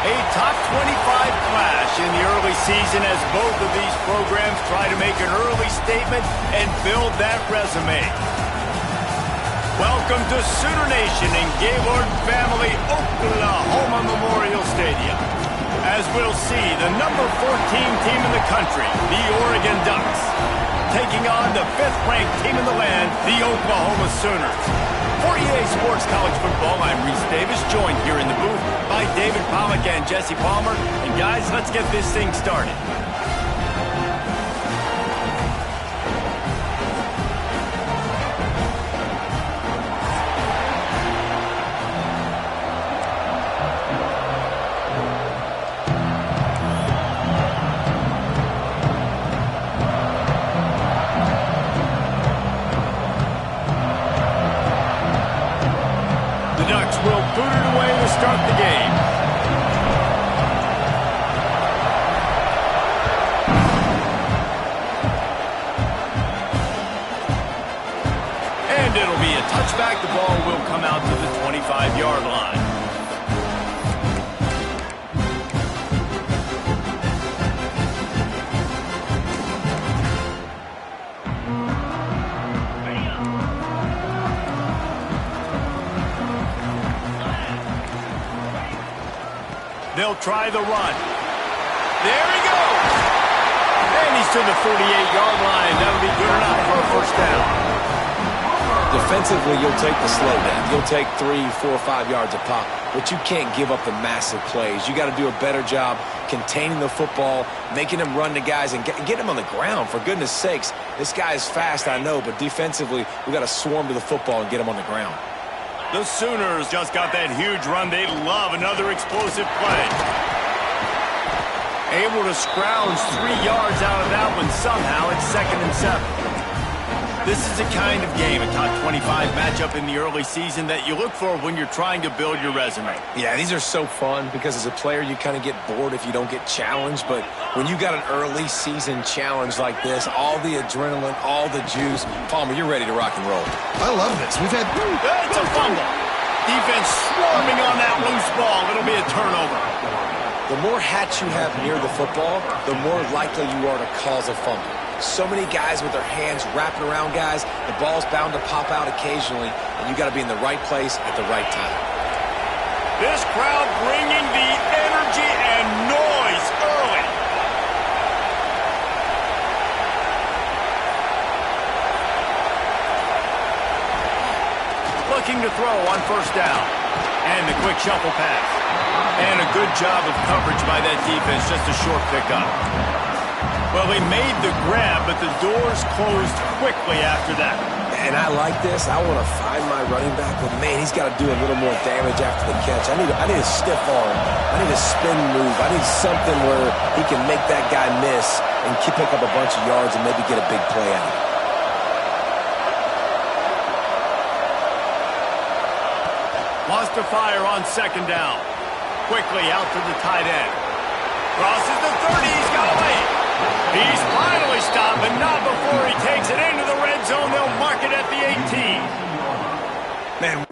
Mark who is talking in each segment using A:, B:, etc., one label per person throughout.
A: A top 25 clash in the early season as both of these programs try to make an early statement and build that resume. Welcome to Sooner Nation in Gaylord Family Oklahoma Memorial Stadium. As we'll see, the number 14 team in the country, the Oregon Ducks, taking on the 5th-ranked team in the land, the Oklahoma Sooners. For EA Sports College Football, I'm Reese Davis, joined here in the booth by David Pollack and Jesse Palmer. And guys, let's get this thing started. Will boot it away to start the game. And it'll be a touchback. The ball will come out to the 25-yard line. They'll try the run. There he goes. And he's to the 48-yard line. That'll be good enough for a first down.
B: Defensively, you'll take the slow down. You'll take 3, 4, 5 yards a pop, but you can't give up the massive plays. You got to do a better job containing the football, making them run to guys, and get them on the ground. For goodness sakes, this guy is fast, I know, but defensively, we got to swarm to the football and get him on the ground.
A: The Sooners just got that huge run. They love another explosive play. Able to scrounge 3 yards out of that one somehow. It's 2nd and 7. This is the kind of game, a top 25 matchup in the early season that you look for when you're trying to build your resume.
B: Yeah, these are so fun because as a player, you kind of get bored if you don't get challenged. But when you got an early season challenge like this, all the adrenaline, all the juice, Palmer, you're ready to rock and roll.
C: I love this. We've had...
A: It's a fumble. Defense swarming on that loose ball. It'll be a turnover.
B: The more hats you have near the football, the more likely you are to cause a fumble. So many guys with their hands wrapping around guys, the ball's bound to pop out occasionally, and you got to be in the right place at the right time.
A: This crowd bringing the energy and noise early. Looking to throw on first down. And the quick shuffle pass. And a good job of coverage by that defense, just a short pickup. Well, he made the grab, but the doors closed quickly after that.
B: And I like this. I want to find my running back, but man, he's got to do a little more damage after the catch. I need a stiff arm. I need a spin move. I need something where he can make that guy miss and pick up a bunch of yards and maybe get a big play out of it.
A: Lost to fire on 2nd down. Quickly out to the tight end. Crosses the 30. He's got away. He's finally stopped, but not before he takes it into the red zone. They'll mark it at the 18.
B: Man.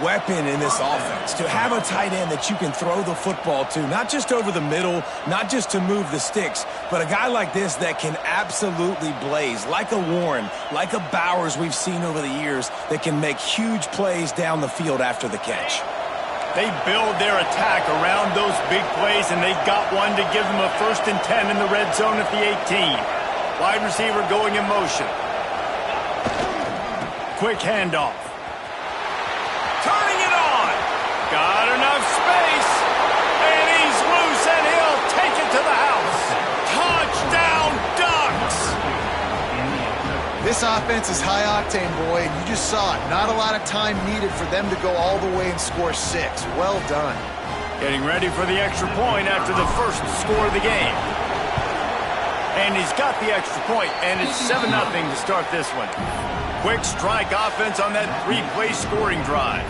B: Weapon in this offense, to have a tight end that you can throw the football to, not just over the middle, not just to move the sticks, but a guy like this that can absolutely blaze, like a Warren, like a Bowers we've seen over the years, that can make huge plays down the field after the catch.
A: They build their attack around those big plays, and they got one to give them a 1st and 10 in the red zone at the 18. Wide receiver going in motion. Quick handoff. Turning it on. Got enough space. And he's loose, and he'll take it to the house. Touchdown, Ducks!
C: This offense is high octane, boy, and you just saw it. Not a lot of time needed for them to go all the way and score 6. Well done.
A: Getting ready for the extra point after the first score of the game. And he's got the extra point, and it's 7-0 to start this one. Quick strike offense on that 3-play scoring drive.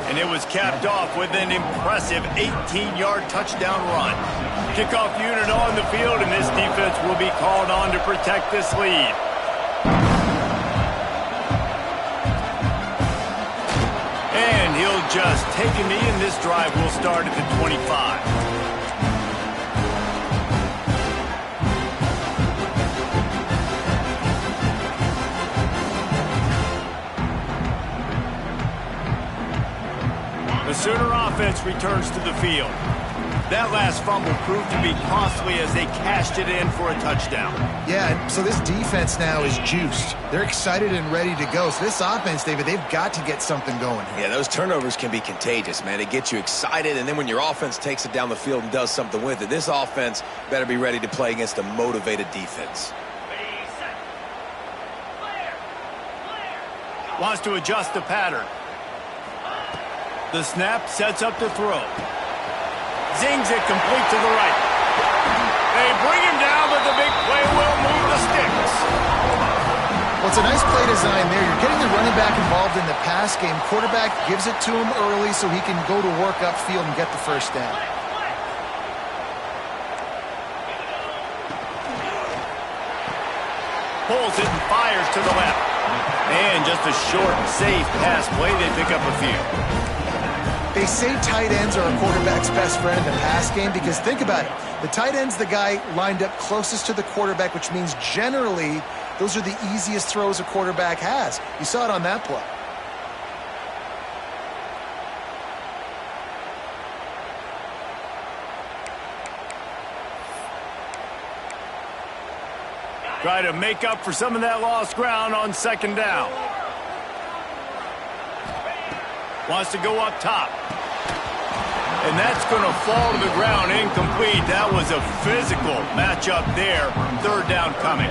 A: And it was capped off with an impressive 18-yard touchdown run. Kickoff unit on the field, and this defense will be called on to protect this lead. And he'll just take a knee, and this drive will start at the 25. The Sooner offense returns to the field. That last fumble proved to be costly as they cashed it in for a touchdown.
C: Yeah, so this defense now is juiced. They're excited and ready to go. So this offense, David, they've got to get something going here.
B: Yeah, those turnovers can be contagious, man. It gets you excited, and then when your offense takes it down the field and does something with it, this offense better be ready to play against a motivated defense.
A: Wants to adjust the pattern. The snap sets up the throw. Zings it complete to the right. They bring him down, but the big play will move the sticks.
C: Well, it's a nice play design there. You're getting the running back involved in the pass game. Quarterback gives it to him early so he can go to work upfield and get the first down.
A: Pulls it and fires to the left. And just a short, safe pass play. They pick up a few.
C: They say tight ends are a quarterback's best friend in the pass game because think about it. The tight end's the guy lined up closest to the quarterback, which means generally those are the easiest throws a quarterback has. You saw it on that play.
A: Try to make up for some of that lost ground on second down. Wants to go up top. And that's going to fall to the ground incomplete. That was a physical matchup there. Third down coming.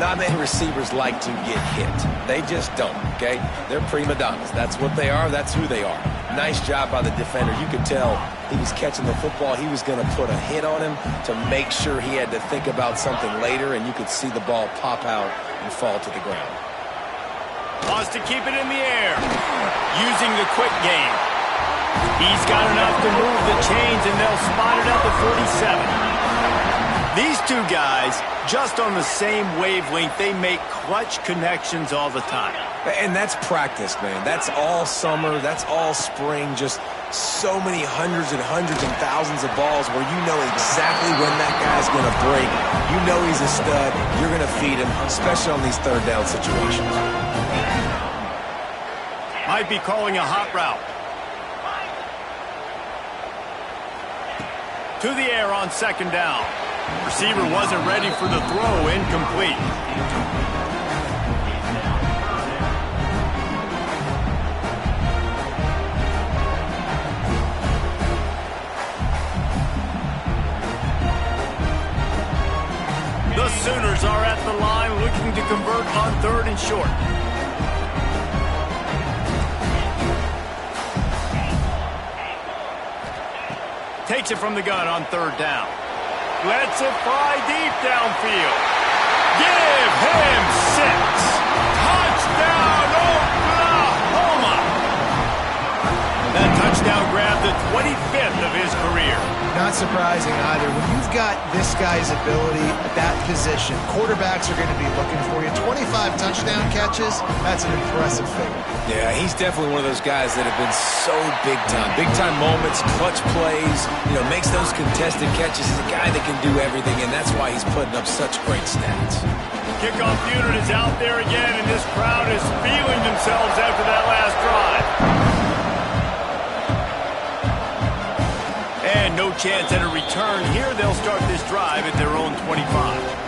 B: Not many receivers like to get hit. They just don't, okay? They're prima donnas. That's what they are. That's who they are. Nice job by the defender. You could tell he was catching the football. He was going to put a hit on him to make sure he had to think about something later, and you could see the ball pop out and fall to the ground.
A: Wants to keep it in the air. Using the quick game. He's got enough to move the chains, and they'll spot it at the 47. These two guys, just on the same wavelength, they make clutch connections all the time.
B: And that's practice, man. That's all summer. That's all spring. Just so many hundreds and thousands of balls where you know exactly when that guy's going to break. You know he's a stud. You're going to feed him, especially on these third down situations.
A: Might be calling a hot route. To the air on second down. Receiver wasn't ready for the throw. Incomplete. The Sooners are at the line looking to convert on third and short. Takes it from the gun on third down. Lets it fly deep downfield. Give him 6. Touchdown, Oklahoma! That touchdown grabbed the 25th of his career.
C: Not surprising either. When you've got this guy's ability at that position, quarterbacks are going to be looking for you. 25 touchdown catches, that's an impressive figure.
B: Yeah, he's definitely one of those guys that have been so big time. Big time moments, clutch plays, makes those contested catches. He's a guy that can do everything, and that's why he's putting up such great stats.
A: Kickoff unit is out there again, and this crowd is feeling themselves after that last drive. And no chance at a return here. They'll start this drive at their own 25.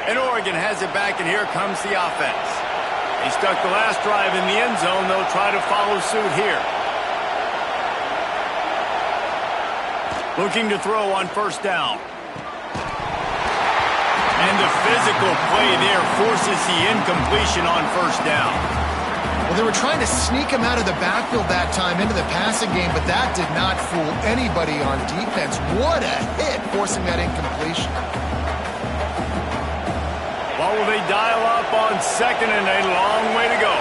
A: And Oregon has it back, and here comes the offense. They stuck the last drive in the end zone. They'll try to follow suit here. Looking to throw on first down. And the physical play there forces the incompletion on first down.
C: Well, they were trying to sneak him out of the backfield that time into the passing game, but that did not fool anybody on defense. What a hit, forcing that incompletion.
A: What will they dial up on second and a long way to go?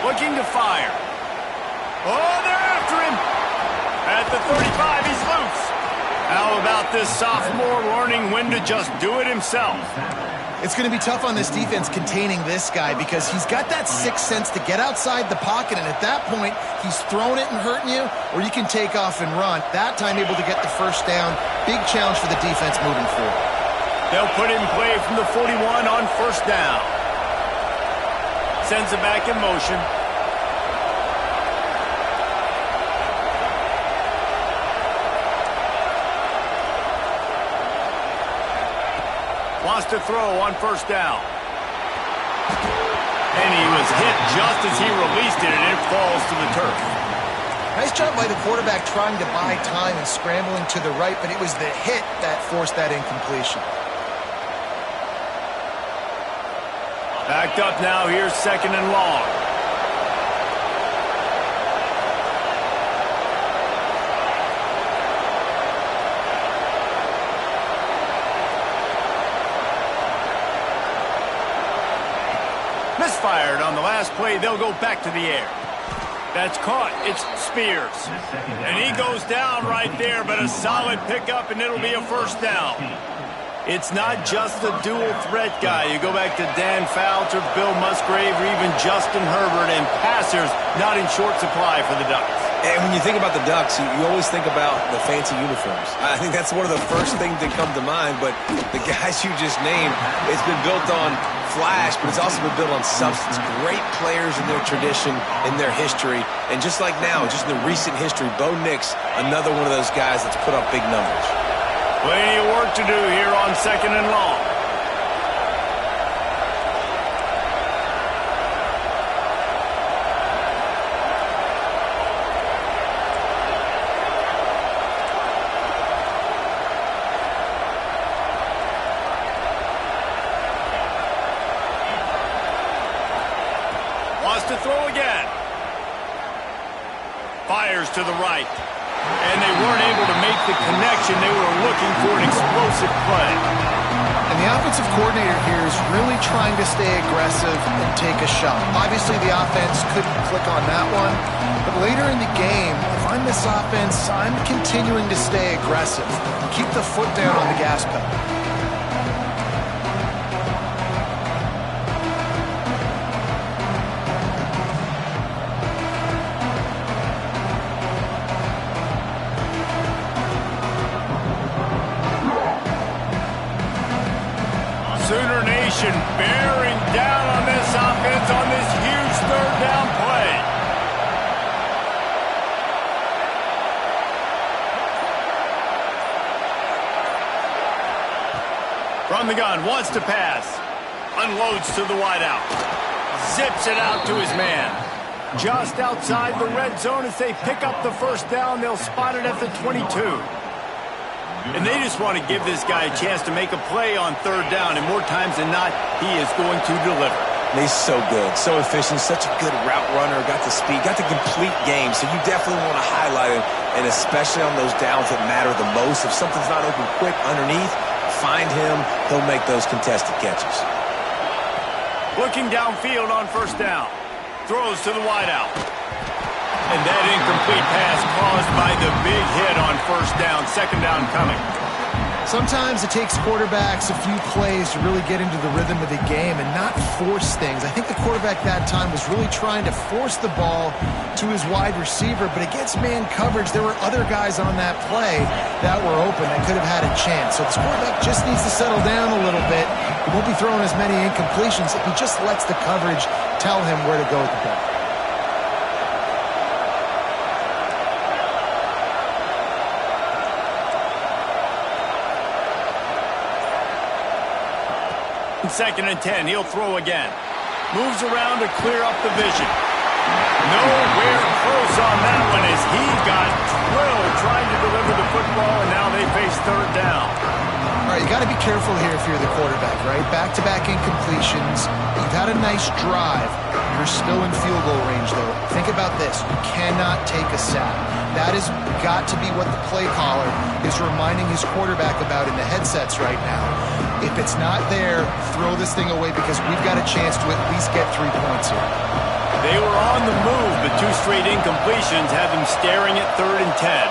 A: Looking to fire. Oh, they're after him. At the 35, he's loose. How about this sophomore learning when to just do it himself?
C: It's going to be tough on this defense containing this guy because he's got that sixth sense to get outside the pocket, and at that point, he's throwing it and hurting you, or you can take off and run. That time able to get the first down. Big challenge for the defense moving forward.
A: They'll put him in play from the 41 on first down. Sends it back in motion. Wants to throw on first down. And he was hit just as he released it, and it falls to the turf.
C: Nice job by the quarterback trying to buy time and scrambling to the right, but it was the hit that forced that incompletion.
A: Backed up now, here's second and long. Misfired on the last play, they'll go back to the air. That's caught, it's Spears. And he goes down right there, but a solid pickup, and it'll be a first down. It's not just the dual threat guy. You go back to Dan Fouts or Bill Musgrave or even Justin Herbert, and passers not in short supply for the Ducks.
B: And when you think about the Ducks, you always think about the fancy uniforms. I think that's one of the first things that come to mind, but the guys you just named, it's been built on flash, but it's also been built on substance. Great players in their tradition, in their history, and just like now, just in the recent history, Bo Nix, another one of those guys that's put up big numbers.
A: Plenty of work to do here on second and long. Wants to throw again. Fires to the right. And they weren't able to make the connection. They were looking for an explosive play.
C: And the offensive coordinator here is really trying to stay aggressive and take a shot. Obviously, the offense couldn't click on that one. But later in the game, if I'm this offense, I'm continuing to stay aggressive and keep the foot down on the gas pedal.
A: Sooner Nation bearing down on this offense on this huge third down play. From the gun, wants to pass. Unloads to the wideout. Zips it out to his man. Just outside the red zone as they pick up the first down. They'll spot it at the 22. And they just want to give this guy a chance to make a play on third down, and more times than not, he is going to deliver.
B: And he's so good, so efficient, such a good route runner, got the speed, got the complete game, so you definitely want to highlight him, and especially on those downs that matter the most. If something's not open quick underneath, find him, he'll make those contested catches.
A: Looking downfield on first down. Throws to the wideout. And that incomplete pass caused by the big hit on first down. Second down coming.
C: Sometimes it takes quarterbacks a few plays to really get into the rhythm of the game and not force things. I think the quarterback that time was really trying to force the ball to his wide receiver, but against man coverage, there were other guys on that play that were open that could have had a chance. So this quarterback just needs to settle down a little bit. He won't be throwing as many incompletions if he just lets the coverage tell him where to go with the ball.
A: Second and 10, he'll throw again. Moves around to clear up the vision. Nowhere close on that one as he got drilled trying to deliver the football, and now they face third down.
C: All right, you got to be careful here if you're the quarterback, right? Back-to-back incompletions. You've had a nice drive. You're still in field goal range, though. Think about this. You cannot take a sack. That has got to be what the play caller is reminding his quarterback about in the headsets right now. If it's not there, throw this thing away because we've got a chance to at least get 3 points here.
A: They were on the move, but 2 straight incompletions have them staring at third and 10.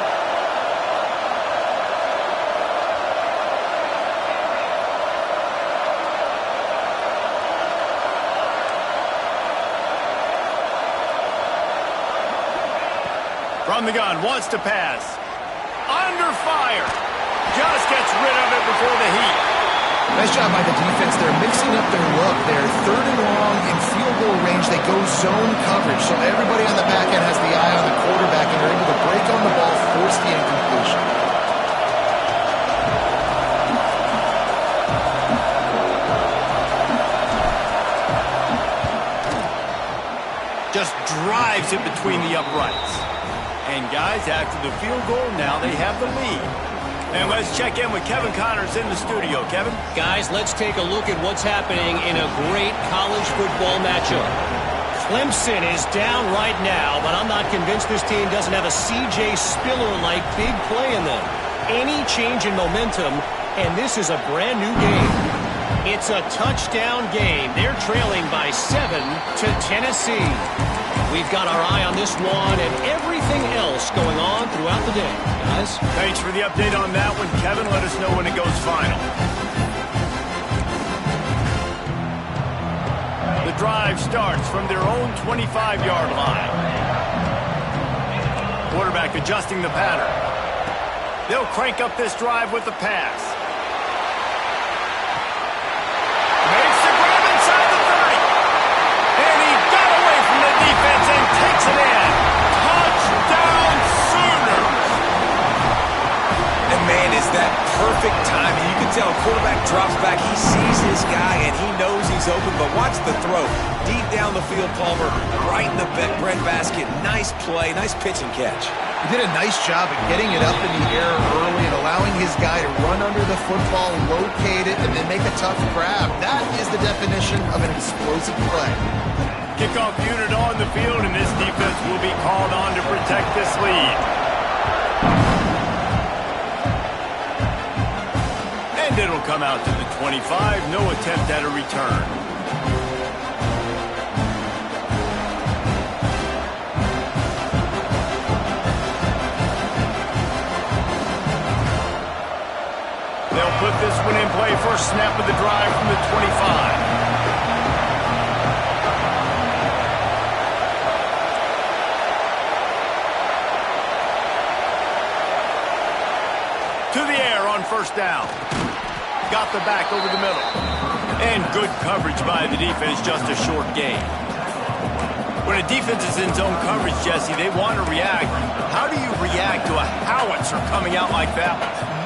A: From the gun, wants to pass. Under fire. Just gets rid of it before the heat.
C: Nice job by the defense. They're mixing up their look. They're third and long in field goal range. They go zone coverage. So everybody on the back end has the eye on the quarterback, and they're able to break on the ball, force the incompletion.
A: Just drives it between the uprights. And guys, after the field goal, now they have the lead. And let's check in with Kevin Connors in the studio. Kevin?
D: Guys, let's take a look at what's happening in a great college football matchup. Clemson is down right now, but I'm not convinced this team doesn't have a C.J. Spiller-like big play in them. Any change in momentum, and this is a brand new game. It's a touchdown game. They're trailing by 7 to Tennessee. We've got our eye on this one and everything else going on throughout the day, guys.
A: Thanks for the update on that one, Kevin. Let us know when it goes final. The drive starts from their own 25-yard line. Quarterback adjusting the pattern. They'll crank up this drive with the pass. Makes the grab inside the 30. And he got away from the defense and takes it in. Touchdown Sooners!
B: And man, is that perfect timing. You can tell a quarterback drops back. He sees his guy and he knows he's open, but watch the throw. Deep down the field, Palmer, right in the breadbasket. Nice play, nice pitch and catch.
C: He did a nice job of getting it up in the air early and allowing his guy to run under the football, locate it, and then make a tough grab. That is the definition of an explosive play.
A: Kickoff unit on the field, and this defense will be called on to protect this lead. And it'll come out to the 25. No attempt at a return. They'll put this one in play. First snap of the drive from the 25. To the air on first down. Got the back over the middle. And good coverage by the defense, just a short gain. When a defense is in zone coverage, Jesse, they want to react. How do you react to a howitzer coming out like that?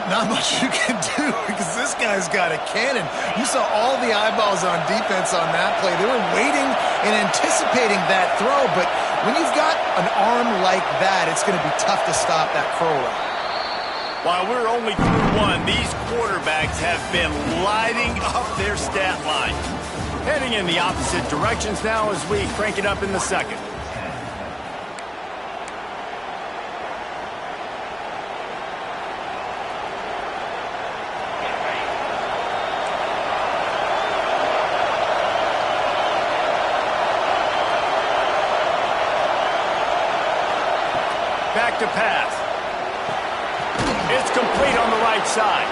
C: Not much you can do because this guy's got a cannon. You saw all the eyeballs on defense on that play. They were waiting and anticipating that throw, but when you've got an arm like that, it's going to be tough to stop that curl route.
A: While we're only through one, these quarterbacks have been lighting up their stat line. Heading in the opposite directions now as we crank it up in the second. Back to pass. It's complete on the right side.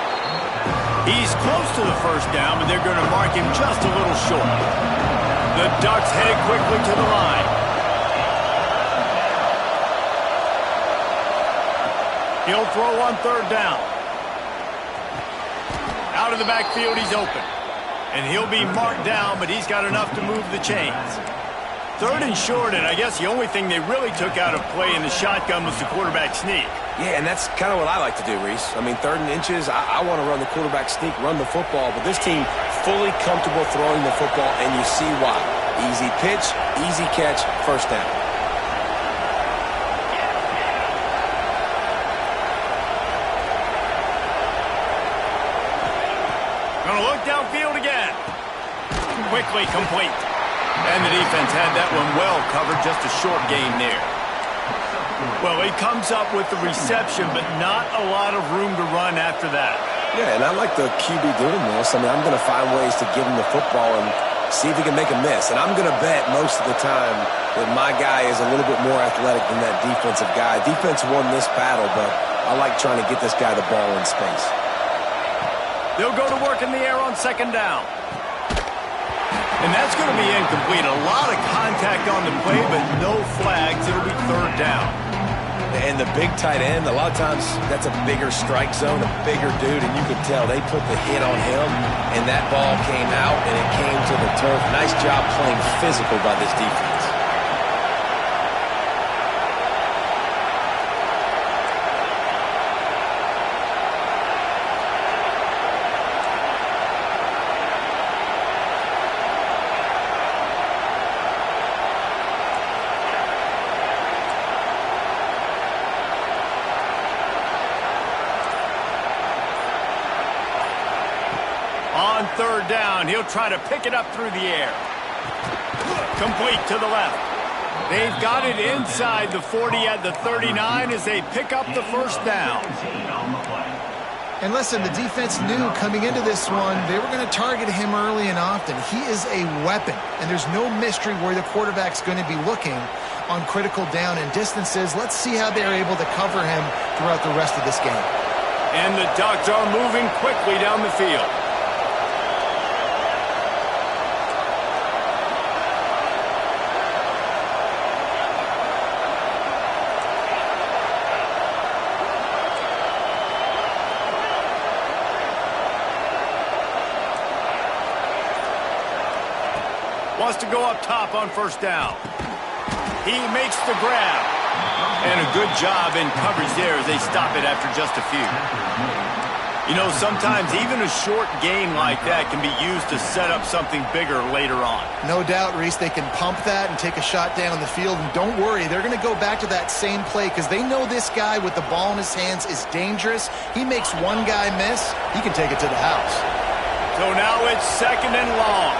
A: He's close to the first down, but they're going to mark him just a little short. The Ducks headed quickly to the line. He'll throw on third down. Out of the backfield, he's open. And he'll be marked down, but he's got enough to move the chains. Third and short, and I guess the only thing they really took out of play in the shotgun was the quarterback sneak.
B: Yeah, and that's kind of what I like to do, Reese. I mean, 3rd and inches, I want to run the quarterback sneak, run the football, but this team fully comfortable throwing the football, and you see why. Easy pitch, easy catch, first down.
A: Gonna look downfield again. Quickly complete. And the defense had that one well covered, just a short gain there. Well, he comes up with the reception, but not a lot of room to run after that.
B: Yeah, and I like the QB doing this. I mean, I'm going to find ways to give him the football and see if he can make a miss. And I'm going to bet most of the time that my guy is a little bit more athletic than that defensive guy. Defense won this battle, but I like trying to get this guy the ball in space.
A: They'll go to work in the air on second down. And that's going to be incomplete. A lot of contact on the play, but no flags. It'll be third down.
B: And the big tight end, a lot of times that's a bigger strike zone, a bigger dude, and you can tell they put the hit on him, and that ball came out, and it came to the turf. Nice job playing physical by this defense.
A: On third down, he'll try to pick it up through the air. Complete to the left. They've got it inside the 40 at the 39 as they pick up the first down.
C: And listen, the defense knew coming into this one, they were going to target him early and often. He is a weapon, and there's no mystery where the quarterback's going to be looking on critical down and distances. Let's see how they're able to cover him throughout the rest of this game.
A: And the Ducks are moving quickly down the field. Wants to go up top on first down. He makes the grab. And a good job in coverage there as they stop it after just a few. You know, sometimes even a short gain like that can be used to set up something bigger later on.
C: No doubt, Reese, they can pump that and take a shot down the field. And don't worry, they're going to go back to that same play because they know this guy with the ball in his hands is dangerous. He makes one guy miss, he can take it to the house.
A: So now it's second and long.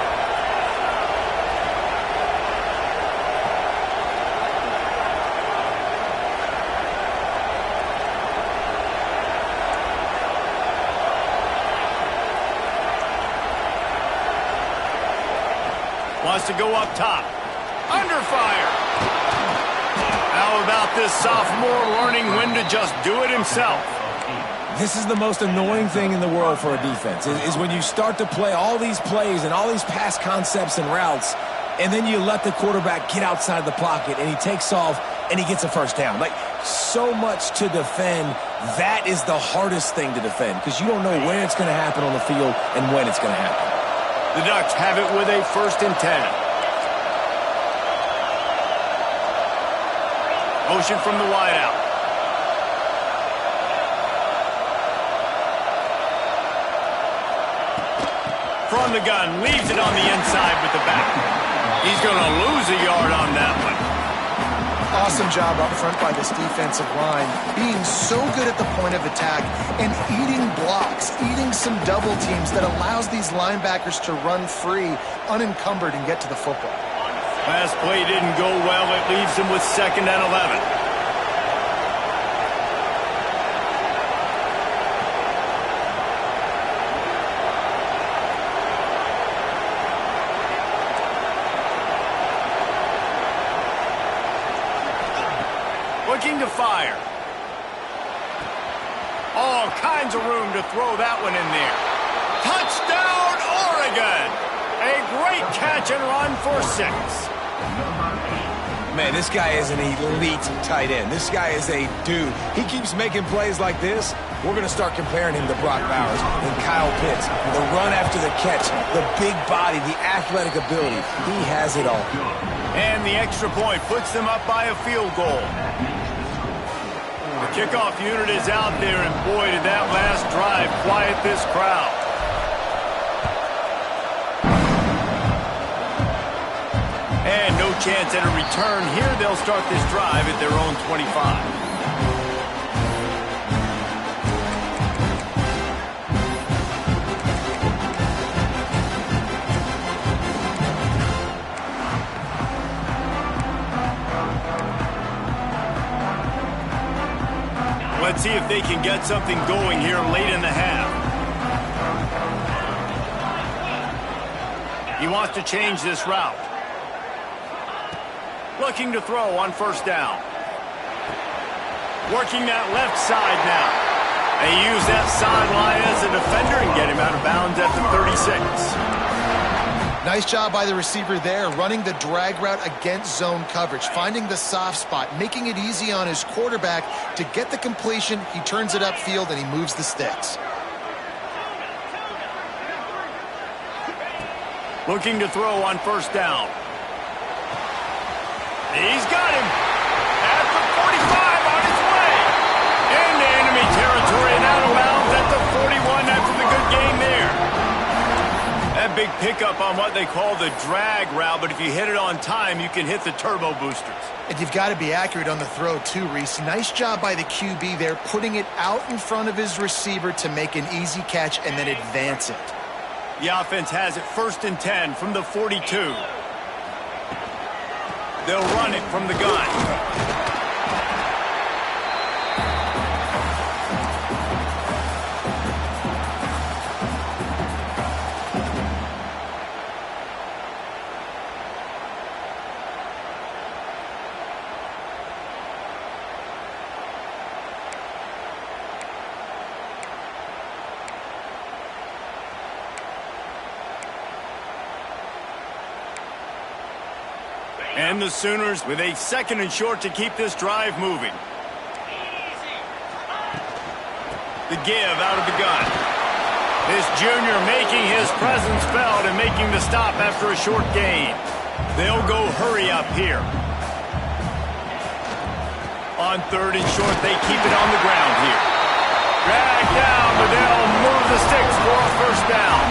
A: Wants to go up top. Under fire. How about this sophomore learning when to just do it himself?
B: This is the most annoying thing in the world for a defense, is when you start to play all these plays and all these pass concepts and routes, and then you let the quarterback get outside the pocket, and he takes off, and he gets a first down. Like, so much to defend. That is the hardest thing to defend because you don't know where it's going to happen on the field and when it's going to happen.
A: The Ducks have it with a 1st and 10. Motion from the wideout. From the gun, leaves it on the inside with the back. He's going to lose a yard on that one.
C: Awesome job up front by this defensive line, being so good at the point of attack and eating blocks, eating some double teams that allows these linebackers to run free, unencumbered, and get to the football.
A: Last play didn't go well. It leaves him with 2nd and 11. Looking to fire. All kinds of room to throw that one in there. Touchdown, Oregon! A great catch and run for 6.
B: Man, this guy is an elite tight end. This guy is a dude. He keeps making plays like this. We're going to start comparing him to Brock Bowers and Kyle Pitts. The run after the catch, the big body, the athletic ability. He has it all.
A: And the extra point puts them up by a field goal. The kickoff unit is out there, and boy, did that last drive quiet this crowd. And no chance at a return here. They'll start this drive at their own 25. Let's see if they can get something going here late in the half. He wants to change this route. Looking to throw on first down. Working that left side now. They use that sideline as a defender and get him out of bounds at the 36.
C: Nice job by the receiver there, running the drag route against zone coverage, finding the soft spot, making it easy on his quarterback to get the completion. He turns it upfield and he moves the sticks.
A: Looking to throw on first down. He's got him at the 45 on his way. Into enemy territory and out of bounds at the 41 after the good game there. That big pickup on what they call the drag route, but if you hit it on time, you can hit the turbo boosters.
C: And you've got to be accurate on the throw too, Reese. Nice job by the QB there, putting it out in front of his receiver to make an easy catch and then advance it.
A: The offense has it 1st and 10 from the 42. They'll run it from the gun. And the Sooners with a 2nd and short to keep this drive moving. The give out of the gun. This junior making his presence felt and making the stop after a short gain. They'll go hurry up here. On 3rd and short, they keep it on the ground here. Drag down, but they'll move the sticks for a first down.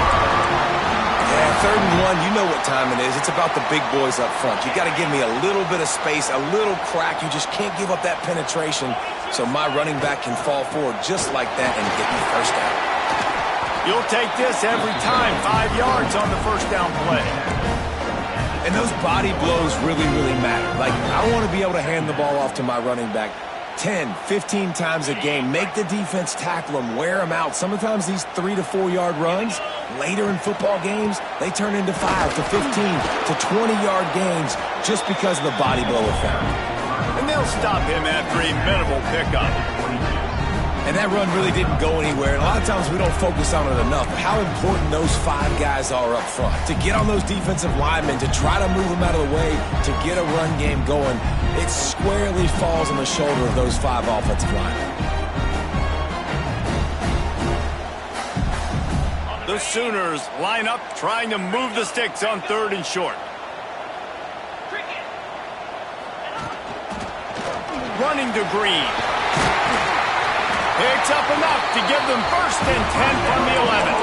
B: Yeah, 3rd and 1, you know what time it is. It's about the big boys up front. You got to give me a little bit of space, a little crack. You just can't give up that penetration so my running back can fall forward just like that and get me first down.
A: You'll take this every time. 5 yards on the first down play.
B: And those body blows really, really matter. Like, I want to be able to hand the ball off to my running back 10, 15 times a game. Make the defense tackle them, wear them out. Sometimes these 3 to 4 yard runs, later in football games, they turn into 5 to 15 to 20-yard gains just because of the body blow effect.
A: And they'll stop him after a minimal pickup.
B: And that run really didn't go anywhere. And a lot of times we don't focus on it enough, but how important those 5 guys are up front. To get on those defensive linemen, to try to move them out of the way, to get a run game going, it squarely falls on the shoulder of those 5 offensive linemen.
A: The Sooners line up trying to move the sticks on 3rd and short. Running to Green. Picks up enough to give them 1st and 10 from the 11.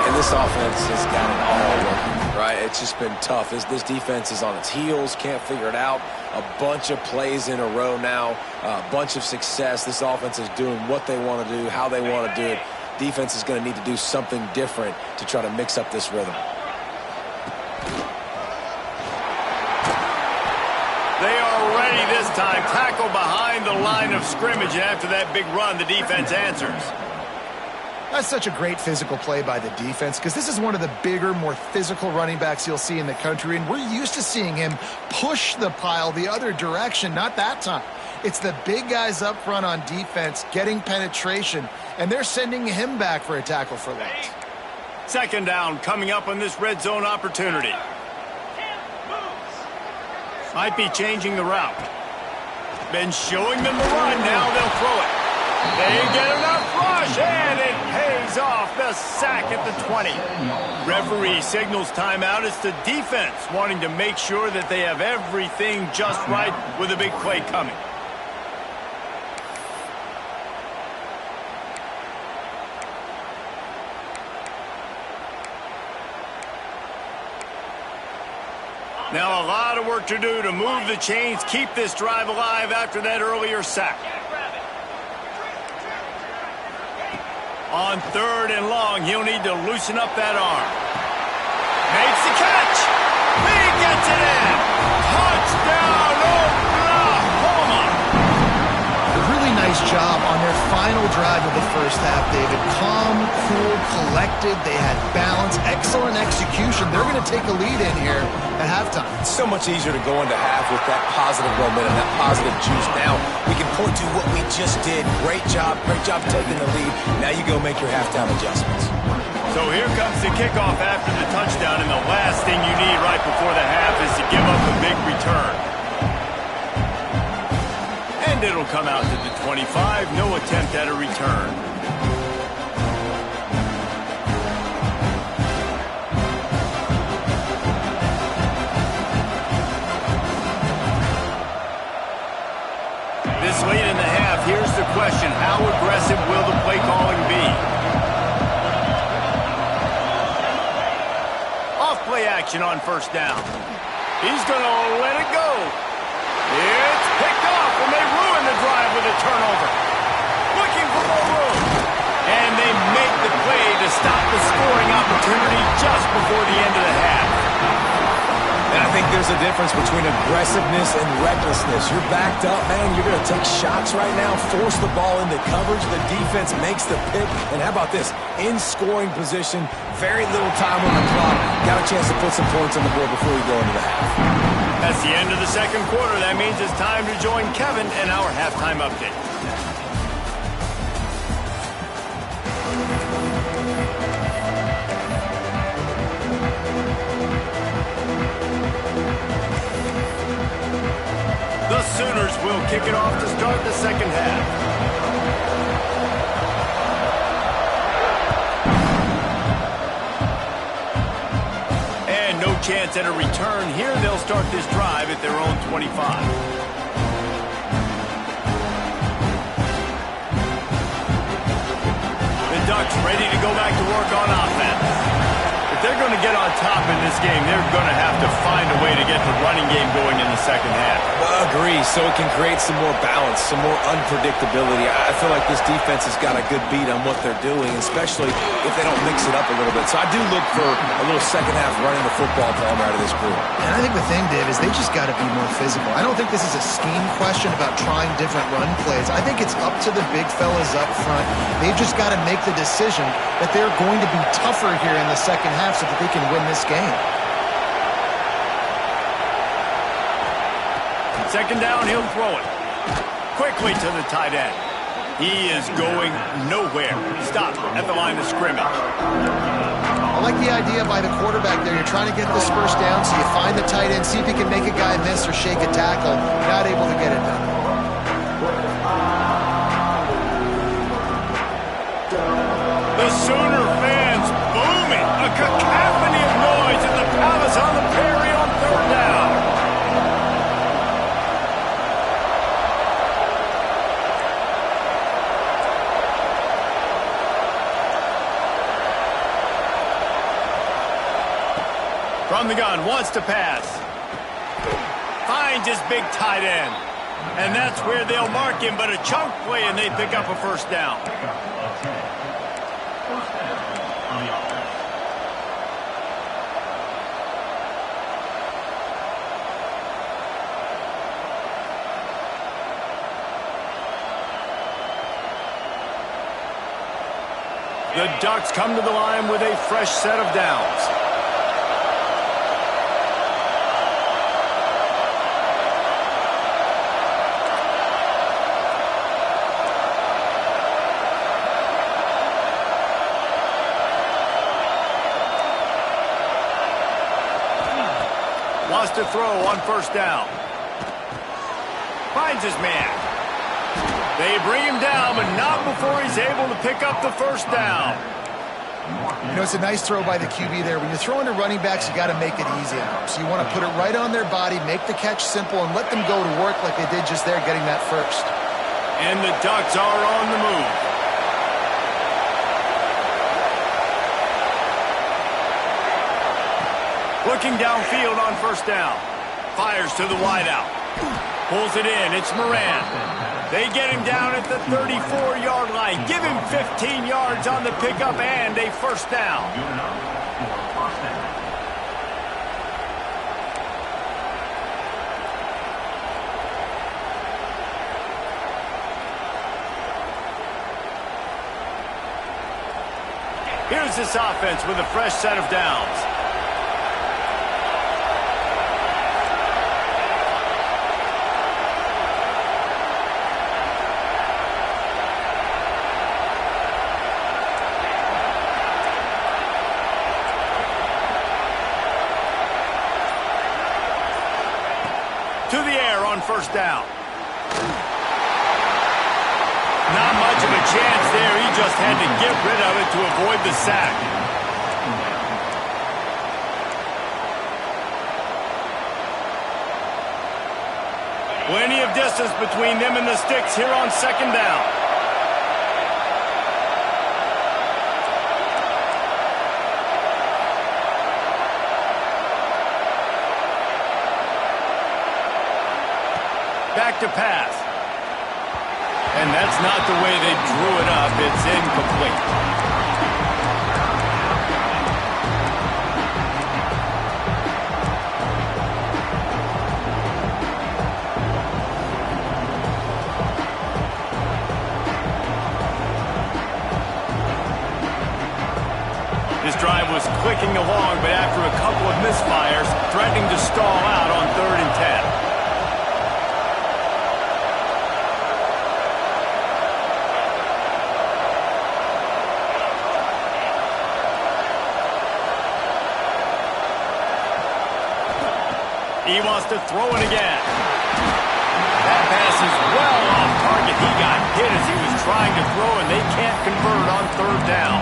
B: And this offense has got it all working, right? It's just been tough. This defense is on its heels, can't figure it out. A bunch of plays in a row now, a bunch of success. This offense is doing what they want to do, how they want to do it. Defense is going to need to do something different to try to mix up this rhythm.
A: They are ready this time. Tackle behind the line of scrimmage, and after that big run, the defense answers.
C: That's such a great physical play by the defense because this is one of the bigger, more physical running backs you'll see in the country, and we're used to seeing him push the pile the other direction, not that time. It's the big guys up front on defense getting penetration, and they're sending him back for a tackle for loss.
A: Second down coming up on this red zone opportunity. Might be changing the route. Been showing them the run. Now they'll throw it. They get enough rush, and it pays off. The sack at the 20. Referee signals timeout. It's the defense wanting to make sure that they have everything just right with a big play coming. Now a lot of work to do to move the chains, keep this drive alive after that earlier sack. On third and long, he'll need to loosen up that arm. Makes the catch. He gets it in. Touchdown, Oklahoma.
C: A really nice job on their final drive of the first half, David. Calm, cool, collected. They had balance, excellent execution. They're going to take a lead in here at halftime.
B: It's so much easier to go into half with that positive momentum, that positive juice. Now we can point to what we just did. Great job taking the lead. Now you go make your halftime adjustments.
A: So here comes the kickoff after the touchdown, and the last thing you need right before the half is to give up a big return. And it'll come out to the 25. No attempt at a return. This late in the half, here's the question. How aggressive will the play calling be? Off-play action on first down. He's going to let it go. It's picked off, and they ruin the drive with a turnover. Looking for more room. And they make the play to stop the scoring opportunity just before the end of the half.
B: And I think there's a difference between aggressiveness and recklessness. You're backed up, man. You're going to take shots right now, force the ball into coverage. The defense makes the pick. And how about this? In scoring position, very little time on the clock. Got a chance to put some points on the board before we go into the half.
A: That's the end of the second quarter. That means it's time to join Kevin in our halftime update. The Sooners will kick it off to start the second half. And no chance at a return here. They'll start this drive at their own 25. The Ducks ready to go back to work on offense. If they're going to get on top in this game, they're going to have to find a way to get the running game going in the second half.
B: Agree, so it can create some more balance, some more unpredictability. I feel like this defense has got a good beat on what they're doing, especially if they don't mix it up a little bit. So I do look for a little second half running the football calm out of this group.
C: And I think the thing, Dave, is they just got to be more physical. I don't think this is a scheme question about trying different run plays. I think it's up to the big fellas up front. They've just got to make the decision that they're going to be tougher here in the second half so that they can win this game.
A: Second down, he'll throw it. Quickly to the tight end. He is going nowhere. Stop at the line of scrimmage.
C: I like the idea by the quarterback there. You're trying to get this first down, so you find the tight end, see if he can make a guy miss or shake a tackle. Not able to get it done.
A: The Sooner fans booming. A cacophony of noise at the Palace on the Prairie on third down. From the gun, wants to pass. Finds his big tight end. And that's where they'll mark him, but a chunk play, and they pick up a first down. The Ducks come to the line with a fresh set of downs. wants to throw on first down. Finds his man. They bring him down, but not before he's able to pick up the first down.
C: You know, it's a nice throw by the QB there. When you're throwing to running backs, you got to make it easy on them. So you want to put it right on their body, make the catch simple, and let them go to work like they did just there, getting that first.
A: And the Ducks are on the move. Looking downfield on first down. Fires to the wideout. Pulls it in. It's Moran. They get him down at the 34-yard line. Give him 15 yards on the pickup and a first down. Here's this offense with a fresh set of downs. To the air on first down. Not much of a chance there. He just had to get rid of it to avoid the sack. Plenty of distance between them and the sticks here on second down. Back to pass. And that's not the way they drew it up. It's incomplete. This drive was clicking along, but after a couple of misfires, threatening to stall out on 3rd and 10. He wants to throw it again. That pass is well off target. He got hit as he was trying to throw, and they can't convert on 3rd down.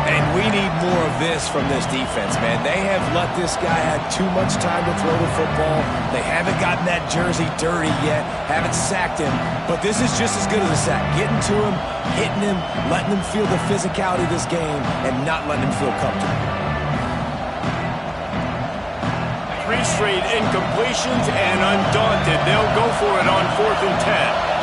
B: And we need more of this from this defense, man. They have let this guy have too much time to throw the football. They haven't gotten that jersey dirty yet, haven't sacked him. But this is just as good as a sack. Getting to him, hitting him, letting him feel the physicality of this game, and not letting him feel comfortable.
A: 3 straight incompletions, and undaunted, they'll go for it on 4th and 10.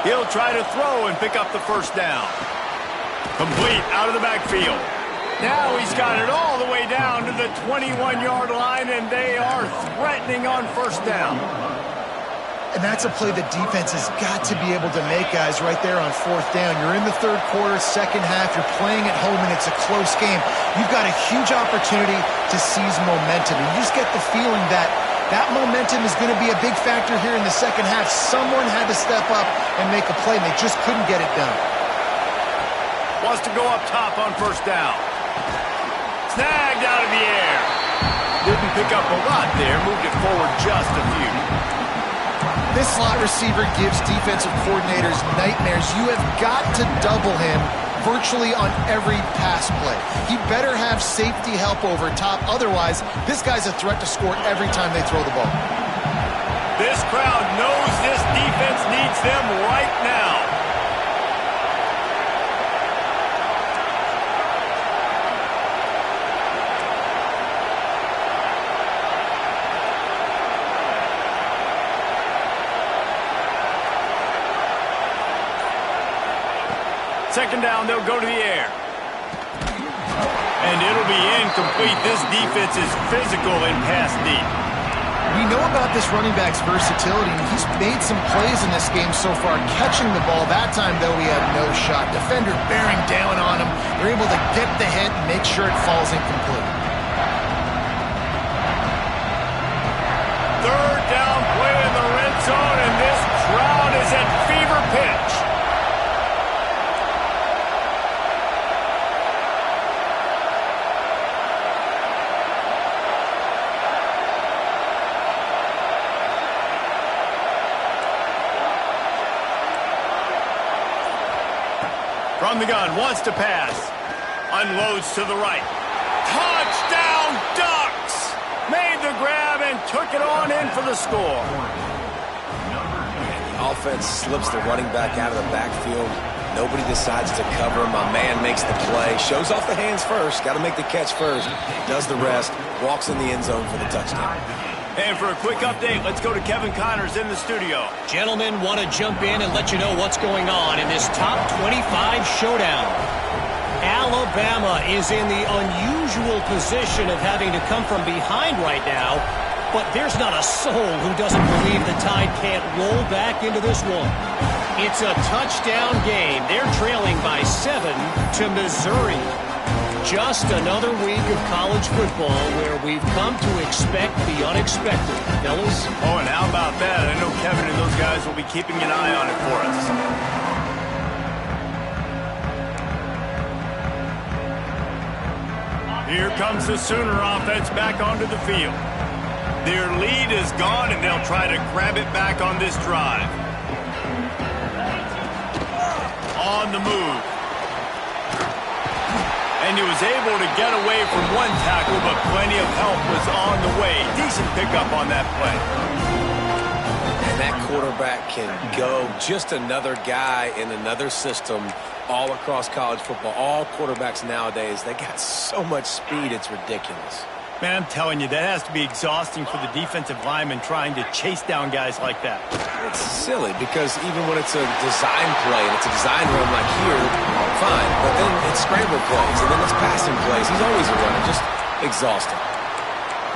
A: He'll try to throw and pick up the first down. Complete out of the backfield. Now he's got it all the way down to the 21-yard line, and they are threatening on first down.
C: And that's a play the defense has got to be able to make, guys, right there on 4th down. You're in the 3rd quarter, second half. You're playing at home, and it's a close game. You've got a huge opportunity to seize momentum. And you just get the feeling that that momentum is going to be a big factor here in the second half. Someone had to step up and make a play, and they just couldn't get it done.
A: Wants to go up top on first down. Snagged out of the air. Didn't pick up a lot there. Moved it forward just a few.
C: This slot receiver gives defensive coordinators nightmares. You have got to double him virtually on every pass play. He better have safety help over top. Otherwise, this guy's a threat to score every time they throw the ball.
A: This crowd knows this defense needs them right now. Second down, they'll go to the air. And it'll be incomplete. This defense is physical and pass deep.
C: We know about this running back's versatility, and he's made some plays in this game so far, catching the ball. That time, though, he had no shot. Defender bearing down on him. They're able to get the hit and make sure it falls incomplete.
A: Third down play in the red zone, and this crowd is at fever pitch. From the gun, wants to pass. Unloads to the right. Touchdown, Ducks! Made the grab and took it on in for the score.
B: The offense slips the running back out of the backfield. Nobody decides to cover him. My man makes the play. Shows off the hands first. Got to make the catch first. Does the rest. Walks in the end zone for the touchdown.
A: And for a quick update, let's go to Kevin Connors in the studio.
D: Gentlemen, want to jump in and let you know what's going on in this top 25 showdown. Alabama is in the unusual position of having to come from behind right now, but there's not a soul who doesn't believe the Tide can't roll back into this one. It's a touchdown game. They're trailing by 7 to Missouri. Just another week of college football where we've come to expect the unexpected. Fellas?
A: Oh, and how about that? I know Kevin and those guys will be keeping an eye on it for us. Here comes the Sooner offense back onto the field. Their lead is gone, and they'll try to grab it back on this drive. On the move. And he was able to get away from one tackle, but plenty of help was on the way. Decent pickup on that play.
B: And that quarterback can go. Just another guy in another system all across college football. All quarterbacks nowadays, they got so much speed, it's ridiculous.
A: Man, I'm telling you, that has to be exhausting for the defensive lineman trying to chase down guys like that.
B: It's silly because even when it's a design play and it's a design run like here, fine. But then it's scramble plays and then it's passing plays. He's always a runner, just exhausting.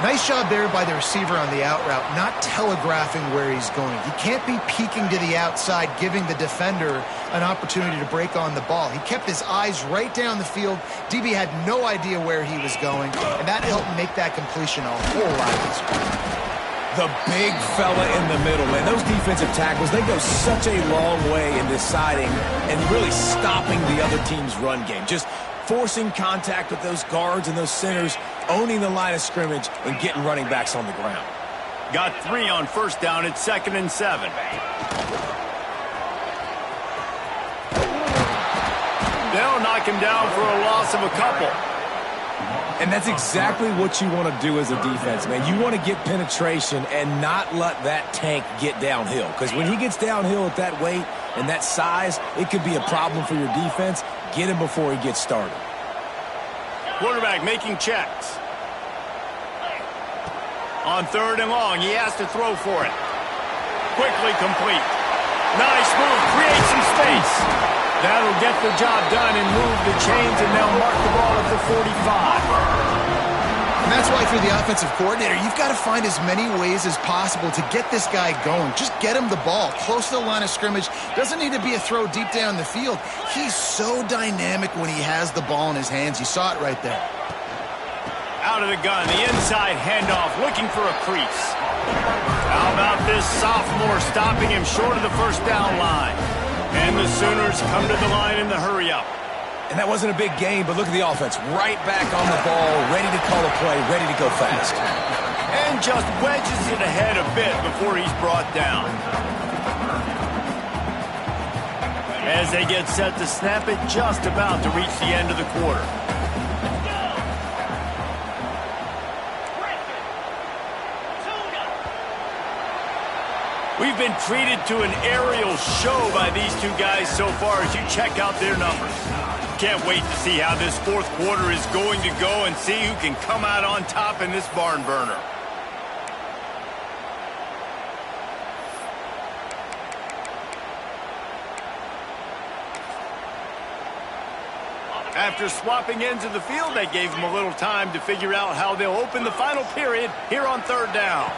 C: Nice job there by the receiver on the out route, not telegraphing where he's going. He can't be peeking to the outside, giving the defender an opportunity to break on the ball. He kept his eyes right down the field. DB had no idea where he was going, and that helped make that completion a whole lot easier.
B: The big fella in the middle, man. Those defensive tackles, they go such a long way in deciding and really stopping the other team's run game. Just forcing contact with those guards and those centers, owning the line of scrimmage, and getting running backs on the ground.
A: Got 3 on first down. It's 2nd and 7. They'll knock him down for a loss of a couple.
B: And that's exactly what you want to do as a defense, man. You want to get penetration and not let that tank get downhill. Because when he gets downhill at that weight and that size, it could be a problem for your defense. Get him before he gets started.
A: Quarterback making checks. On 3rd and long, he has to throw for it. Quickly complete. Nice move, create some space. That'll get the job done and move the chains, and they'll mark the ball at the 45.
C: And that's why for the offensive coordinator, you've got to find as many ways as possible to get this guy going. Just get him the ball close to the line of scrimmage. Doesn't need to be a throw deep down the field. He's so dynamic when he has the ball in his hands. You saw it right there.
A: Out of the gun, the inside handoff, looking for a crease. How about this sophomore stopping him short of the first down line? And the Sooners come to the line in the hurry-up.
B: And that wasn't a big game, but look at the offense. Right back on the ball, ready to call a play, ready to go fast.
A: And just wedges it ahead a bit before he's brought down. As they get set to snap it, just about to reach the end of the quarter. We've been treated to an aerial show by these two guys so far as you check out their numbers. Can't wait to see how this 4th quarter is going to go and see who can come out on top in this barn burner. After swapping ends of the field, that gave them a little time to figure out how they'll open the final period here on 3rd down.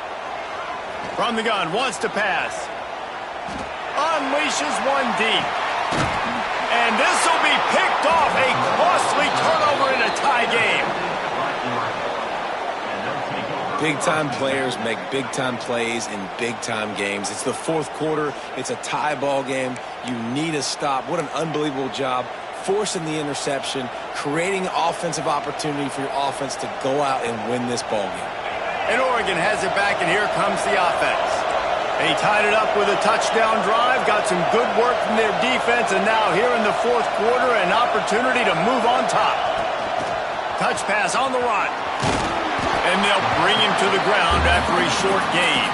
A: From the gun, wants to pass. Unleashes one deep. And this will be picked off. A costly turnover in a tie game.
B: Big-time players make big-time plays in big-time games. It's the fourth quarter. It's a tie ball game. You need a stop. What an unbelievable job forcing the interception, creating offensive opportunity for your offense to go out and win this ball game.
A: And Oregon has it back, and here comes the offense. They tied it up with a touchdown drive, got some good work from their defense, and now here in the fourth quarter, an opportunity to move on top. Touch pass on the run. And they'll bring him to the ground after a short gain.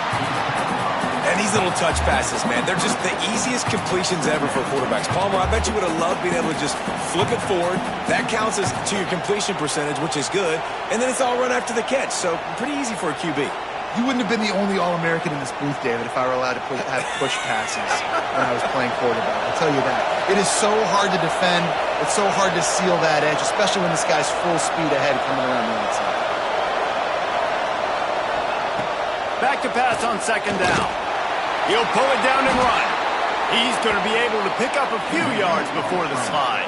B: And these little touch passes, man, they're just the easiest completions ever for quarterbacks. Palmer, I bet you would have loved being able to just flip it forward. That counts as to your completion percentage, which is good. And then it's all run after the catch, so pretty easy for a QB.
C: You wouldn't have been the only All-American in this booth, David, if I were allowed to have push passes when I was playing quarterback. I'll tell you that. It is so hard to defend. It's so hard to seal that edge, especially when this guy's full speed ahead coming around the outside.
A: Back to pass on second down. He'll pull it down and run. He's going to be able to pick up a few yards before the slide.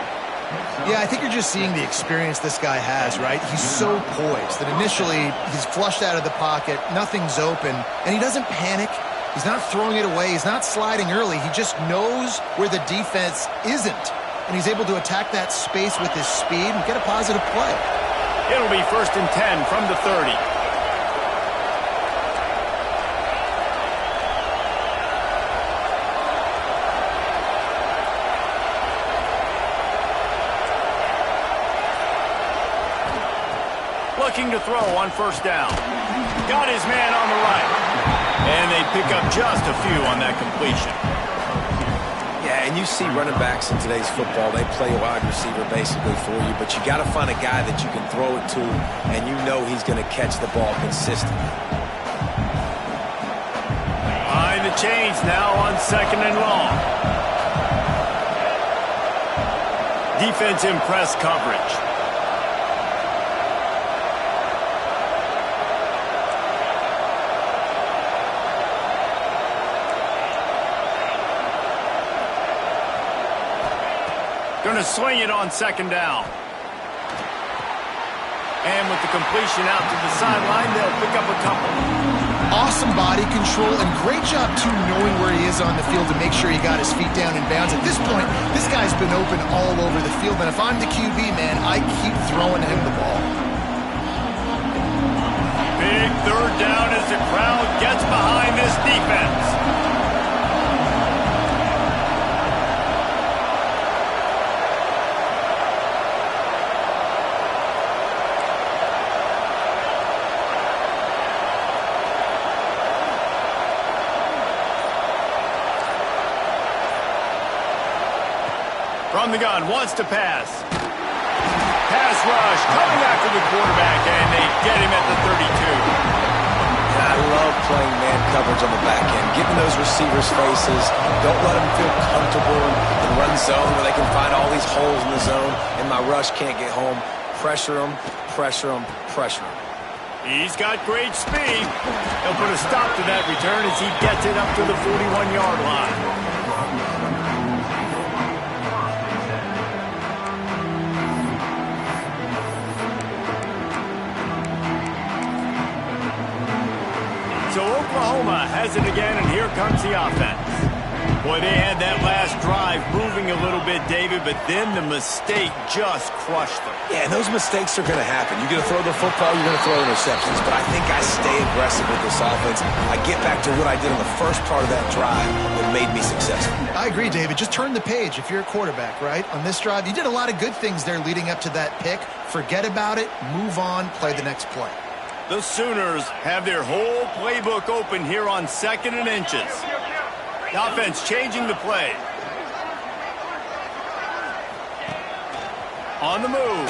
C: Yeah, I think you're just seeing the experience this guy has, right? He's so poised that initially he's flushed out of the pocket, nothing's open, and he doesn't panic. He's not throwing it away. He's not sliding early. He just knows where the defense isn't, and he's able to attack that space with his speed and get a positive play.
A: It'll be 1st and 10 from the 30. Looking to throw on first down. Got his man on the right. And they pick up just a few on that completion.
B: Yeah, and you see running backs in today's football, they play a wide receiver basically for you, but you got to find a guy that you can throw it to, and you know he's going to catch the ball consistently.
A: Behind the chains now on second and long. Defense in press coverage. Going to swing it on second down. And with the completion out to the sideline, they'll pick up a couple.
C: Awesome body control and great job, too, knowing where he is on the field to make sure he got his feet down in bounds. At this point, this guy's been open all over the field, and if I'm the QB, man, I keep throwing him the ball.
A: Big third down as the crowd gets behind this defense. From the gun, wants to pass. Pass rush, coming after the quarterback, and they get him at the 32.
B: And I love playing man coverage on the back end, giving those receivers faces. Don't let them feel comfortable in run zone where they can find all these holes in the zone, and my rush can't get home. Pressure them, pressure them, pressure them.
A: He's got great speed. He'll put a stop to that return as he gets it up to the 41-yard line. So Oklahoma has it again, and here comes the offense. Boy, they had that last drive moving a little bit, David, but then the mistake just crushed them.
B: Yeah, and those mistakes are going to happen. You're going to throw the football, you're going to throw interceptions, but I think I stay aggressive with this offense. I get back to what I did on the first part of that drive that made me successful.
C: I agree, David. Just turn the page if you're a quarterback, right? On this drive, you did a lot of good things there leading up to that pick. Forget about it, move on, play the next play.
A: The Sooners have their whole playbook open here on 2nd and inches. The offense changing the play. On the move.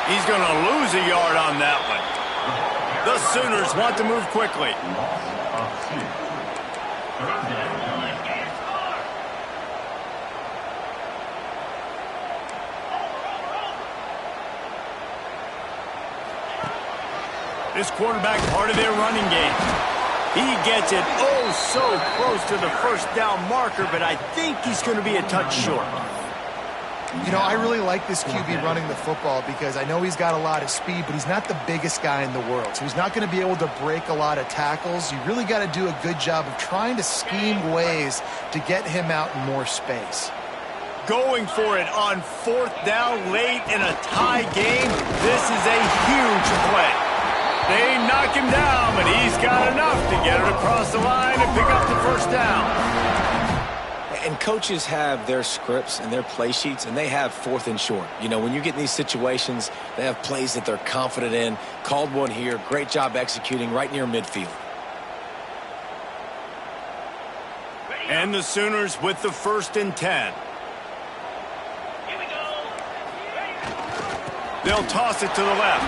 A: He's going to lose a yard on that one. The Sooners want to move quickly. This quarterback part of their running game. He gets it oh so close to the first down marker, but I think he's going to be a touch short.
C: You know, I really like this QB running the football because I know he's got a lot of speed, but he's not the biggest guy in the world. So he's not going to be able to break a lot of tackles. You really got to do a good job of trying to scheme ways to get him out in more space.
A: Going for it on 4th down late in a tie game. This is a huge play. They knock him down, but he's got enough to get it across the line and pick up the first down.
B: And coaches have their scripts and their play sheets, and they have 4th and short. You know, when you get in these situations, they have plays that they're confident in. Called one here. Great job executing right near midfield.
A: And the Sooners with the 1st and 10. They'll toss it to the left.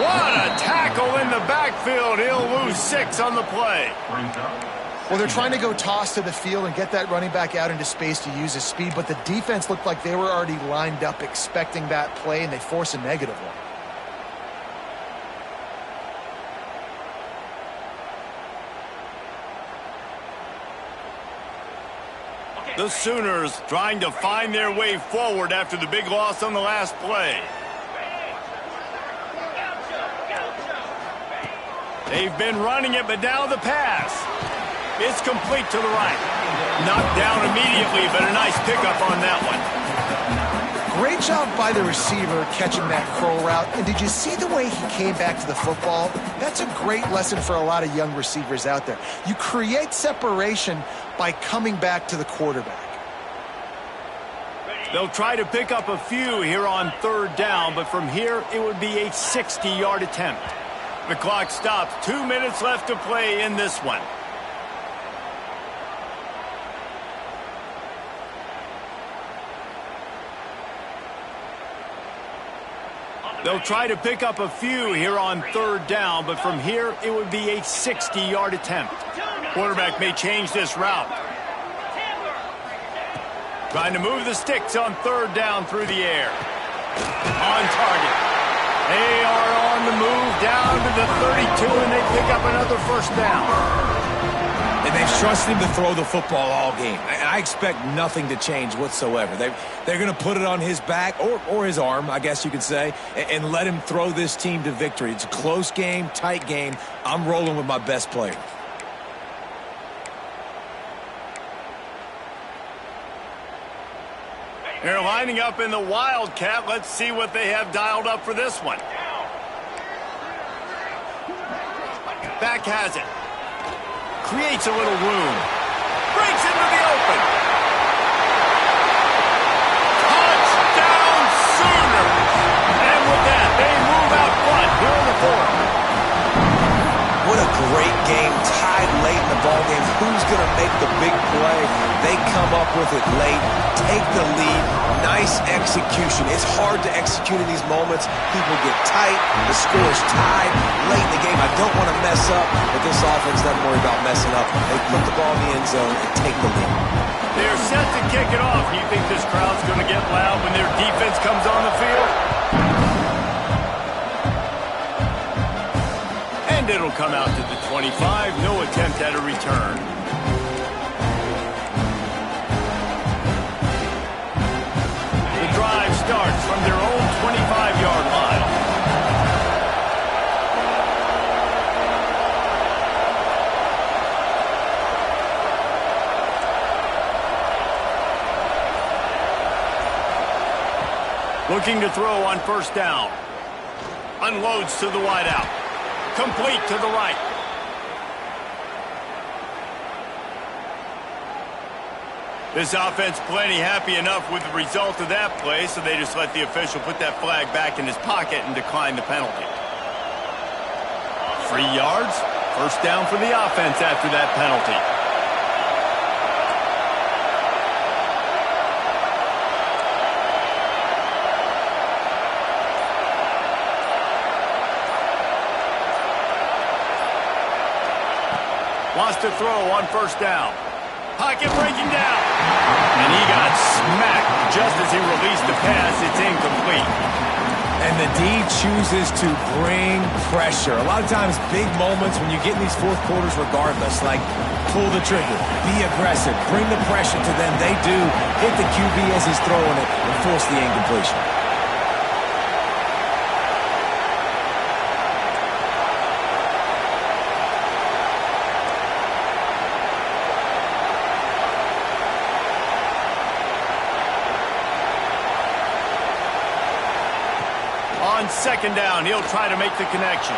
A: What a tackle in the backfield. He'll lose 6 on the play.
C: Well, they're trying to go toss to the field and get that running back out into space to use his speed, but the defense looked like they were already lined up expecting that play, and they force a negative one.
A: The Sooners trying to find their way forward after the big loss on the last play. They've been running it, but now the pass. It's complete to the right. Knocked down immediately, but a nice pickup on that one.
C: Great job by the receiver catching that curl route. And did you see the way he came back to the football? That's a great lesson for a lot of young receivers out there. You create separation by coming back to the quarterback.
A: They'll try to pick up a few here on 3rd down, but from here it would be a 60-yard attempt. The clock stops. 2 minutes left to play in this one. They'll try to pick up a few here on 3rd down, but from here it would be a 60-yard attempt. Quarterback may change this route. Trying to move the sticks on 3rd down through the air. On target. They are on the move down to the 32, and they pick up another 1st down.
B: And they've trusted him to throw the football all game. And I expect nothing to change whatsoever. They're going to put it on his back, or his arm, I guess you could say, and let him throw this team to victory. It's a close game, tight game. I'm rolling with my best player.
A: They're lining up in the Wildcat. Let's see what they have dialed up for this one. Back has it. Creates a little room. Breaks into the open. Touchdown Sooners! And with that, they move out front here in the 4th.
B: What a great game, tied late in the ballgame. Who's going to make the big play? They come up with it late, take the lead. Nice execution. It's hard to execute in these moments. People get tight. The score is tied late in the game. I don't want to mess up, but this offense doesn't worry about messing up. They put the ball in the end zone and take the lead.
A: They're set to kick it off. Do you think this crowd's going to get loud when their defense comes on the field? And it'll come out to the 25. No attempt at a return. The drive starts from their own 25-yard line. Looking to throw on 1st down. Unloads to the wideout. Complete to the right. This offense plenty happy enough with the result of that play, so they just let the official put that flag back in his pocket and decline the penalty. 3 yards. 1st down for the offense after that penalty. Wants to throw on 1st down. Pocket breaking down. And he got smacked just as he released the pass. It's incomplete.
B: And the D chooses to bring pressure. A lot of times, big moments when you get in these fourth quarters regardless, like pull the trigger, be aggressive, bring the pressure to them. They do hit the QB as he's throwing it and force the incompletion.
A: On second down, he'll try to make the connection.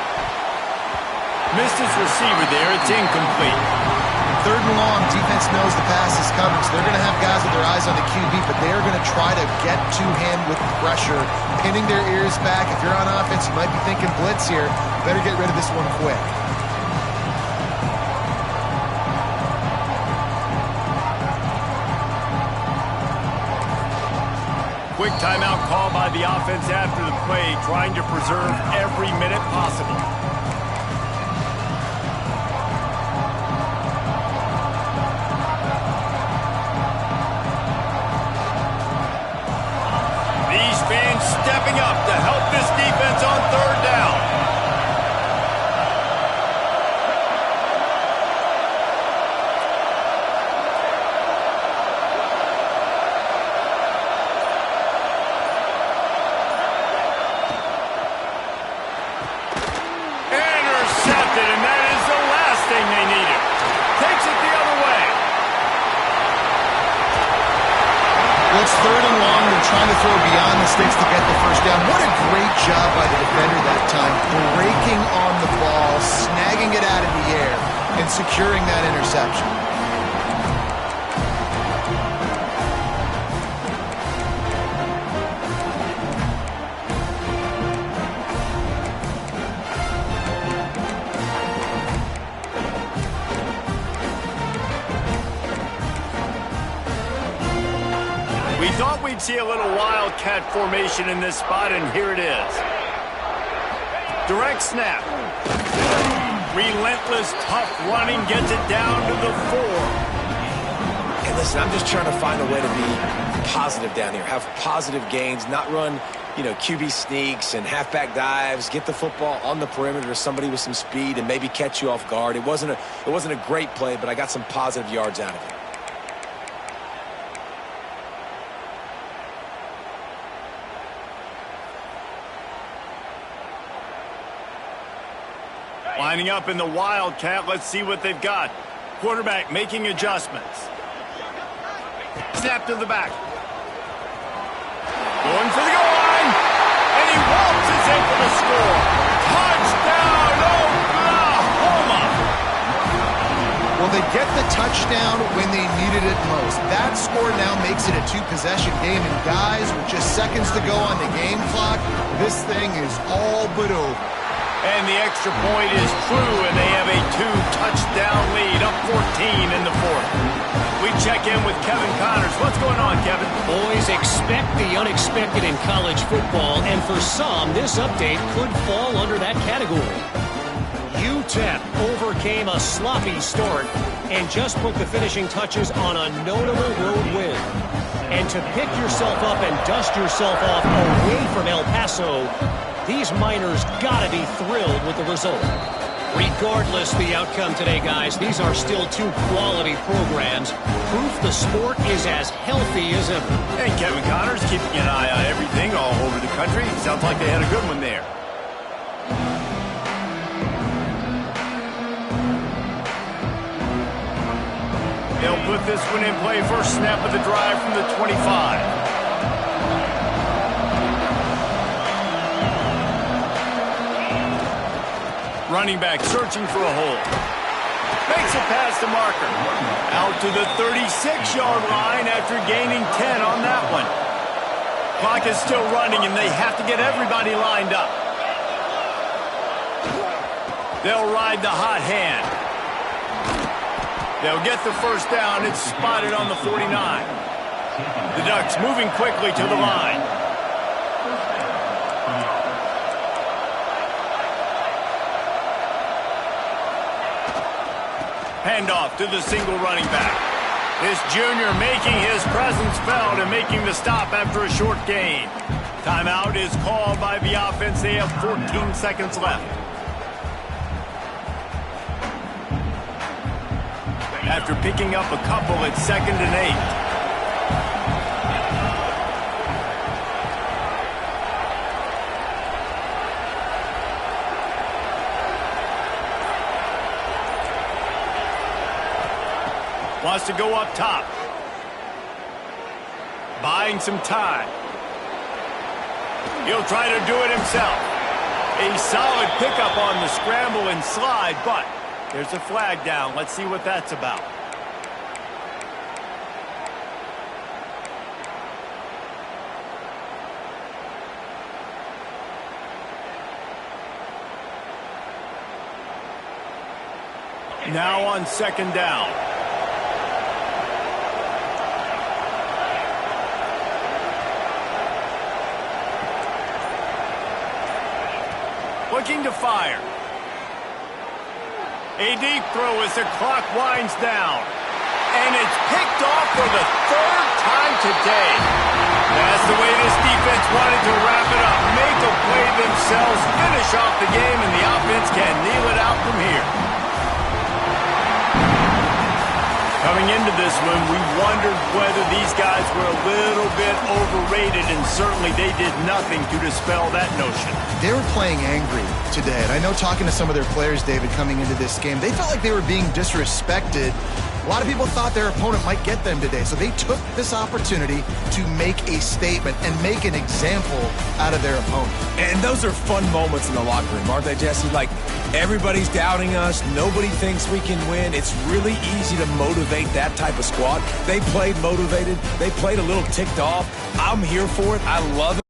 A: Missed his receiver there. It's incomplete.
C: Third and long, defense knows the pass is coming, so they're going to have guys with their eyes on the QB, but they're going to try to get to him with pressure, pinning their ears back. If you're on offense, you might be thinking blitz here. Better get rid of this one quick.
A: Quick timeout call by the offense after the play, trying to preserve every minute possible. These fans stepping up to help this defense on third down. And that is the last thing they needed. Takes it the other way.
C: Well, it's third and long. They're trying to throw beyond the sticks to get the first down. What a great job by the defender that time, breaking on the ball, snagging it out of the air, and securing that interception.
A: We thought we'd see a little wildcat formation in this spot, and here it is. Direct snap. Relentless, tough running gets it down to the 4.
B: Hey, listen, I'm just trying to find a way to be positive down here, have positive gains, not run, QB sneaks and halfback dives, get the football on the perimeter to somebody with some speed and maybe catch you off guard. It wasn't a great play, but I got some positive yards out of it.
A: Lining up in the wildcat. Let's see what they've got. Quarterback making adjustments. Snap to the back. Going for the goal line. And he waltzes in for the score. Touchdown, Oklahoma!
C: Well, they get the touchdown when they needed it most. That score now makes it a two-possession game. And guys, with just seconds to go on the game clock, this thing is all but over.
A: And the extra point is true, and they have a 2-touchdown lead, up 14 in the fourth. We check in with Kevin Connors. What's going on, Kevin?
D: Boys, expect the unexpected in college football, and for some, this update could fall under that category. UTEP overcame a sloppy start and just put the finishing touches on a notable road win. And to pick yourself up and dust yourself off away from El Paso, these Miners gotta be thrilled with the result. Regardless the outcome today, guys, these are still two quality programs. Proof the sport is as healthy as ever.
A: And Kevin Connors keeping an eye on everything all over the country. Sounds like they had a good one there. They'll put this one in play. First snap of the drive from the 25. Running back searching for a hole. Makes it past the marker. Out to the 36-yard line after gaining 10 on that one. Clock is still running, and they have to get everybody lined up. They'll ride the hot hand. They'll get the first down. It's spotted on the 49. The Ducks moving quickly to the line. Handoff to the single running back. This junior making his presence felt and making the stop after a short gain. Timeout is called by the offense. They have 14 seconds left. After picking up a couple, it's 2nd and 8. Wants to go up top. Buying some time. He'll try to do it himself. A solid pickup on the scramble and slide, but there's a flag down. Let's see what that's about. Now on 2nd down. Looking to fire. A deep throw as the clock winds down. And it's picked off for the 3rd time today. That's the way this defense wanted to wrap it up. Make a play themselves, finish off the game, and the offense can kneel it out from here. Coming into this one, we wondered whether these guys were a little bit overrated, and certainly they did nothing to dispel that notion.
C: They were playing angry today, and I know talking to some of their players, David, coming into this game, they felt like they were being disrespected. A lot of people thought their opponent might get them today, so they took this opportunity to make a statement and make an example out of their opponent.
B: And those are fun moments in the locker room, aren't they, Jesse? Like, everybody's doubting us. Nobody thinks we can win. It's really easy to motivate that type of squad. They played motivated. They played a little ticked off. I'm here for it. I love it.